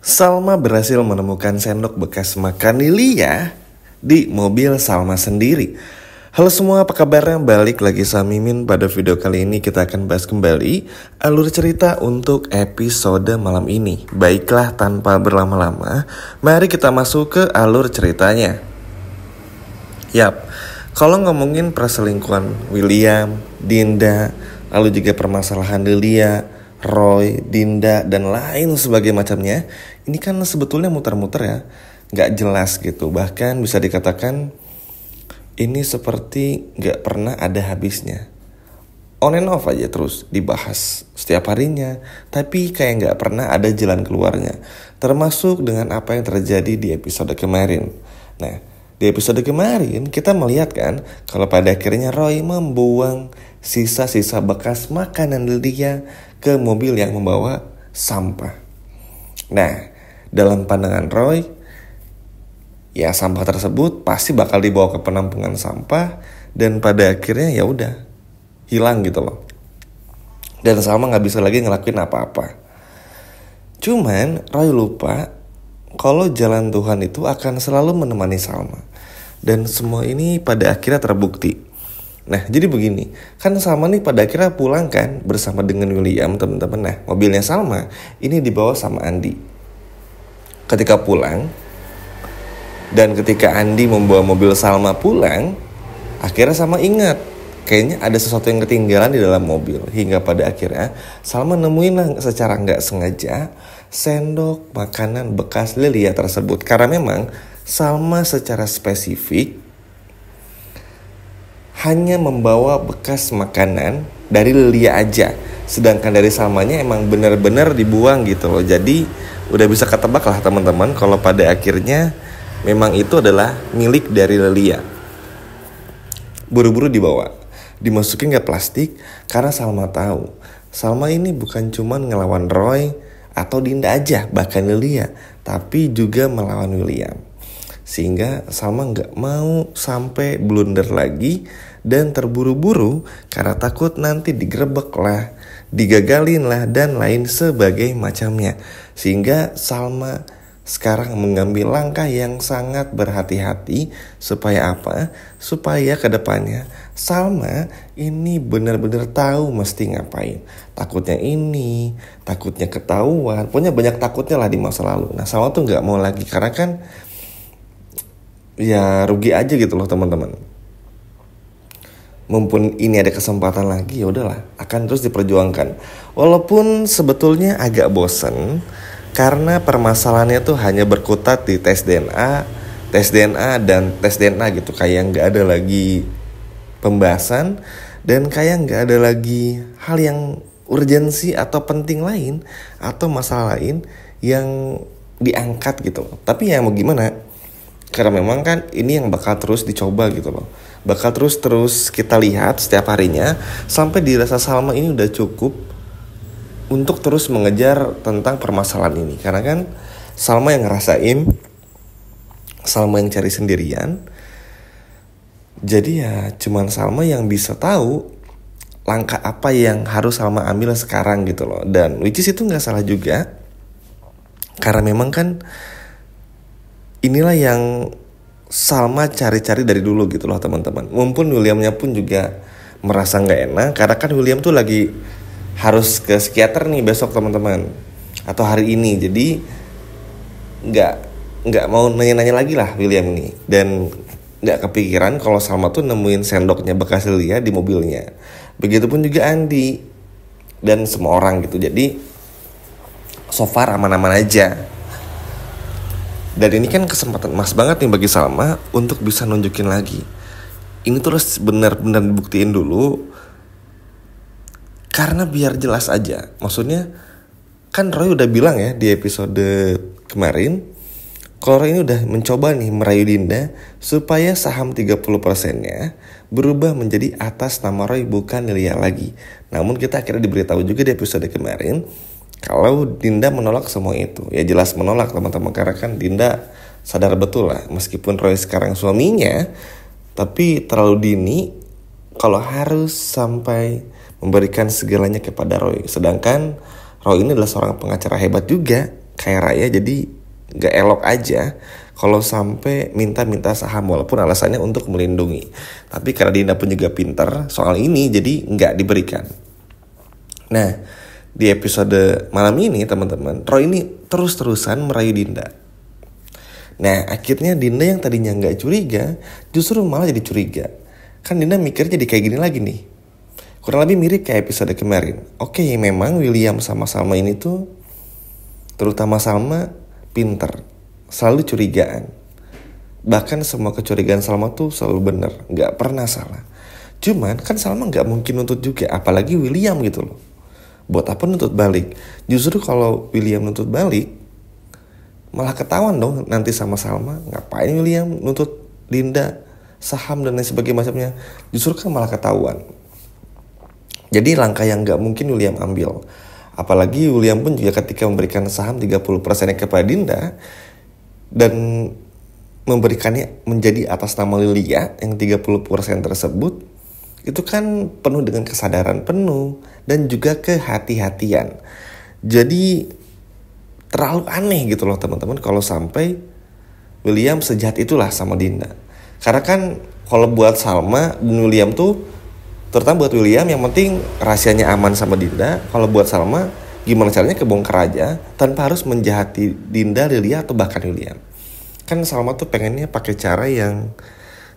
Salma berhasil menemukan sendok bekas makan Lilia di mobil Salma sendiri. Halo semua, apa kabarnya? Balik lagi sama Mimin. Pada video kali ini kita akan bahas kembali alur cerita untuk episode malam ini. Baiklah, tanpa berlama-lama, mari kita masuk ke alur ceritanya. Yap, kalau ngomongin perselingkuhan William, Dinda, lalu juga permasalahan Lilia, Roy, Dinda, dan lain sebagai macamnya, ini kan sebetulnya muter-muter ya, gak jelas gitu. Bahkan bisa dikatakan ini seperti gak pernah ada habisnya. On and off aja terus dibahas setiap harinya, tapi kayak gak pernah ada jalan keluarnya. Termasuk dengan apa yang terjadi di episode kemarin. Nah, di episode kemarin kita melihat kan kalau pada akhirnya Roy membuang sisa-sisa bekas makanan Lydia ke mobil yang membawa sampah. Nah, dalam pandangan Roy, ya sampah tersebut pasti bakal dibawa ke penampungan sampah dan pada akhirnya ya udah hilang gitu loh. Dan Salma nggak bisa lagi ngelakuin apa-apa. Cuman Roy lupa kalau jalan Tuhan itu akan selalu menemani Salma. Dan semua ini pada akhirnya terbukti. Nah, jadi begini, kan Salma nih pada akhirnya pulang kan bersama dengan William, teman-teman. Nah, mobilnya Salma ini dibawa sama Andi. Ketika pulang, dan ketika Andi membawa mobil Salma pulang, akhirnya Salma ingat, kayaknya ada sesuatu yang ketinggalan di dalam mobil. Hingga pada akhirnya Salma nemuin lah secara nggak sengaja sendok makanan bekas Lilia tersebut. Karena memang Salma secara spesifik hanya membawa bekas makanan dari Lilia aja. Sedangkan dari Salmanya emang benar-benar dibuang gitu loh. Jadi udah bisa ketebak lah teman-teman kalau pada akhirnya memang itu adalah milik dari Lilia. Buru-buru dibawa, dimasukin ke plastik karena Salma tahu Salma ini bukan cuma ngelawan Roy atau Dinda aja, bahkan Lilia, tapi juga melawan William. Sehingga Salma gak mau sampai blunder lagi dan terburu-buru karena takut nanti digerebek lah, digagalin lah, dan lain sebagai macamnya. Sehingga Salma sekarang mengambil langkah yang sangat berhati-hati. Supaya apa? Supaya kedepannya Salma ini benar-benar tahu mesti ngapain. Takutnya ini, takutnya ketahuan, pokoknya banyak takutnya lah di masa lalu. Nah, Salma tuh gak mau lagi karena kan ya rugi aja gitu loh teman-teman. Mumpun ini ada kesempatan lagi, ya udahlah, akan terus diperjuangkan. Walaupun sebetulnya agak bosen karena permasalahannya tuh hanya berkutat di tes DNA dan tes DNA gitu. Kayak nggak ada lagi pembahasan dan kayak nggak ada lagi hal yang urgensi atau penting lain atau masalah lain yang diangkat gitu. Tapi ya mau gimana? Karena memang kan ini yang bakal terus dicoba gitu loh. Bakal terus kita lihat setiap harinya sampai dirasa Salma ini udah cukup untuk terus mengejar tentang permasalahan ini. Karena kan Salma yang ngerasain, Salma yang cari sendirian. Jadi ya cuman Salma yang bisa tahu langkah apa yang harus Salma ambil sekarang gitu loh. Dan which is itu gak salah juga. Karena memang kan inilah yang Salma cari-cari dari dulu gitu loh teman-teman. Mumpun Williamnya pun juga merasa gak enak. Karena kan William tuh lagi harus ke psikiater nih besok teman-teman, atau hari ini. Jadi nggak mau nanya-nanya lagi lah William ini. Dan nggak kepikiran kalau Salma tuh nemuin sendoknya bekas Lilia di mobilnya. Begitupun juga Andi dan semua orang gitu. Jadi so far aman-aman aja. Dan ini kan kesempatan emas banget nih bagi Salma untuk bisa nunjukin lagi. Ini terus benar-benar dibuktiin dulu. Karena biar jelas aja. Maksudnya kan Roy udah bilang ya di episode kemarin kalau Roy ini udah mencoba nih merayu Dinda supaya saham 30%-nya berubah menjadi atas nama Roy bukan Lilia lagi. Namun kita akhirnya diberitahu juga di episode kemarin kalau Dinda menolak semua itu. Ya jelas menolak teman-teman. Karena kan Dinda sadar betul lah, meskipun Roy sekarang suaminya, tapi terlalu dini kalau harus sampai memberikan segalanya kepada Roy. Sedangkan Roy ini adalah seorang pengacara hebat juga. kaya raya, jadi gak elok aja kalau sampai minta saham walaupun alasannya untuk melindungi. Tapi karena Dinda pun juga pintar soal ini, jadi gak diberikan. Nah, di episode malam ini teman-teman, Roy ini terus-terusan merayu Dinda. Nah, akhirnya Dinda yang tadinya gak curiga justru malah jadi curiga. Kan Dinda mikirnya jadi kayak gini lagi nih, kurang lebih mirip kayak episode kemarin. Oke, memang William sama Salma ini tuh, terutama Salma, pinter, selalu curigaan. Bahkan semua kecurigaan Salma tuh selalu benar, gak pernah salah. Cuman kan Salma gak mungkin nuntut juga, apalagi William gitu loh. Buat apa nuntut balik? Justru kalau William nuntut balik, malah ketahuan dong nanti sama Salma. Ngapain William nuntut Dinda saham dan lain sebagainya macamnya. Justru kan malah ketahuan. Jadi langkah yang gak mungkin William ambil. Apalagi William pun juga ketika memberikan saham 30% kepada Dinda dan memberikannya menjadi atas nama Lilia yang 30% tersebut, itu kan penuh dengan kesadaran penuh dan juga kehati-hatian. Jadi terlalu aneh gitu loh teman-teman kalau sampai William sejahat itulah sama Dinda. Karena kan kalau buat Salma dan William tuh, terutama buat William, yang penting rahasianya aman sama Dinda. Kalau buat Salma, gimana caranya kebongkar aja tanpa harus menjahati Dinda, Lilia, atau bahkan William. Kan Salma tuh pengennya pakai cara yang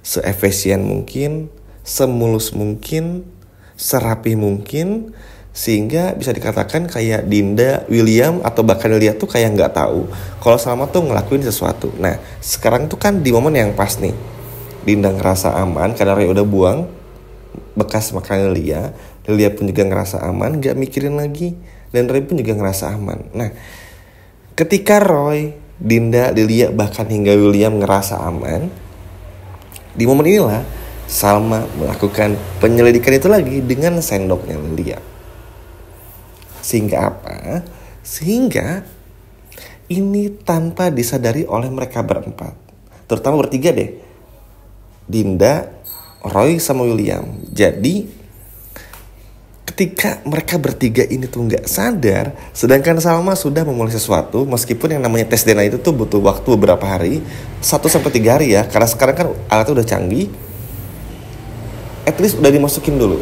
seefisien mungkin, semulus mungkin, serapi mungkin, sehingga bisa dikatakan kayak Dinda, William, atau bahkan Lilia tuh kayak nggak tahu kalau Salma tuh ngelakuin sesuatu. Nah, sekarang tuh kan di momen yang pas nih, Dinda ngerasa aman karena Roy udah buang bekas makanan Lilia pun juga ngerasa aman, gak mikirin lagi, dan Roy pun juga ngerasa aman. Nah, ketika Roy, Dinda, Lilia, bahkan hingga William ngerasa aman, di momen inilah Salma melakukan penyelidikan itu lagi dengan sendoknya Lilia. Sehingga apa? Sehingga ini tanpa disadari oleh mereka berempat, terutama bertiga deh, Dinda, Roy, sama William. Jadi ketika mereka bertiga ini tuh gak sadar, sedangkan Salma sudah memulai sesuatu, meskipun yang namanya tes DNA itu tuh butuh waktu beberapa hari, 1-3 hari ya, karena sekarang kan alatnya udah canggih. At least udah dimasukin dulu,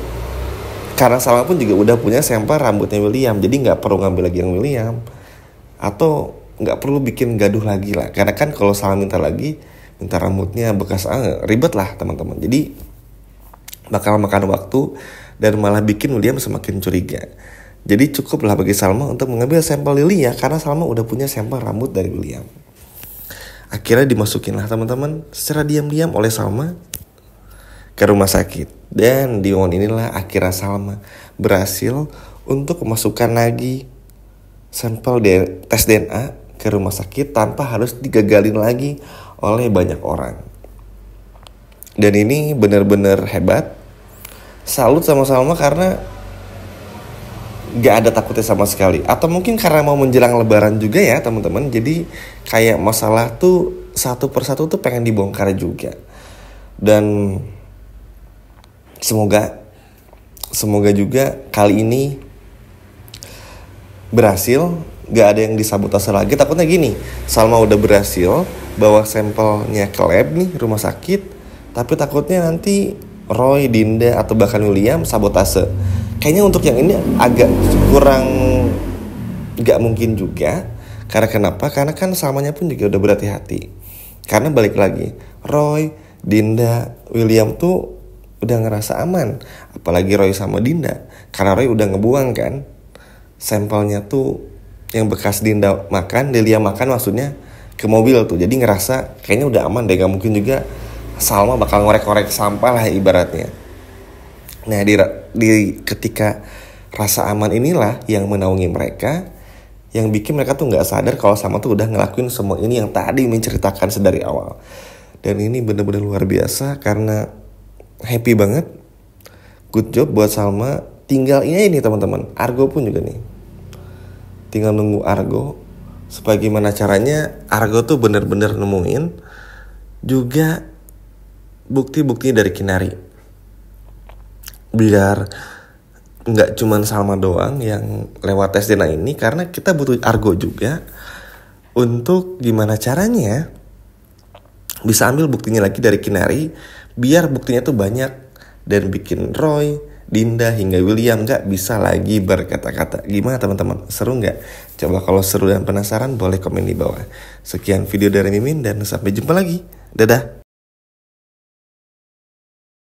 karena Salma pun juga udah punya sampel rambutnya William, jadi gak perlu ngambil lagi yang William, atau gak perlu bikin gaduh lagi lah. Karena kan kalau Salma minta rambutnya bekas, ribet lah teman-teman. Jadi bakal makan waktu dan malah bikin William semakin curiga. Jadi cukuplah bagi Salma untuk mengambil sampel Lilia karena Salma udah punya sampel rambut dari William. Akhirnya dimasukin lah teman-teman secara diam-diam oleh Salma ke rumah sakit. Dan di momen inilah akhirnya Salma berhasil untuk memasukkan lagi sampel tes DNA ke rumah sakit tanpa harus digagalin lagi oleh banyak orang. Dan ini benar-benar hebat. Salut sama Salma karena gak ada takutnya sama sekali. Atau mungkin karena mau menjelang lebaran juga ya teman-teman. Jadi kayak masalah tuh satu persatu tuh pengen dibongkar juga. Dan semoga juga kali ini berhasil, gak ada yang disabotase lagi. Takutnya gini, Salma udah berhasil bawa sampelnya ke lab nih rumah sakit, tapi takutnya nanti Roy, Dinda, atau bahkan William sabotase. Kayaknya untuk yang ini agak kurang gak mungkin juga. Karena kenapa? Karena kan Salmanya pun juga udah berhati-hati. Karena balik lagi, Roy, Dinda, William tuh udah ngerasa aman. Apalagi Roy sama Dinda, karena Roy udah ngebuang kan sampelnya tuh yang bekas Dinda makan, Lilia makan maksudnya, ke mobil tuh. Jadi ngerasa kayaknya udah aman deh, gak mungkin juga Salma bakal ngorek-ngorek sampah lah ibaratnya. Nah di ketika rasa aman inilah yang menaungi mereka, yang bikin mereka tuh gak sadar kalau Salma tuh udah ngelakuin semua ini yang tadi menceritakan sedari awal. Dan ini benar-benar luar biasa karena happy banget. Good job buat Salma. Tinggal ini teman-teman, Argo pun juga nih, tinggal nunggu Argo. Sebagaimana caranya Argo tuh benar-benar nemuin juga bukti-bukti dari Kinari. Biar gak cuman Salma doang yang lewat tes DNA ini, karena kita butuh Argo juga Untuk gimana caranya bisa ambil buktinya lagi dari Kinari, biar buktinya tuh banyak dan bikin Roy, Dinda hingga William gak bisa lagi berkata-kata. Gimana teman-teman? Seru gak? Coba kalau seru dan penasaran boleh komen di bawah. Sekian video dari Mimin dan sampai jumpa lagi. Dadah.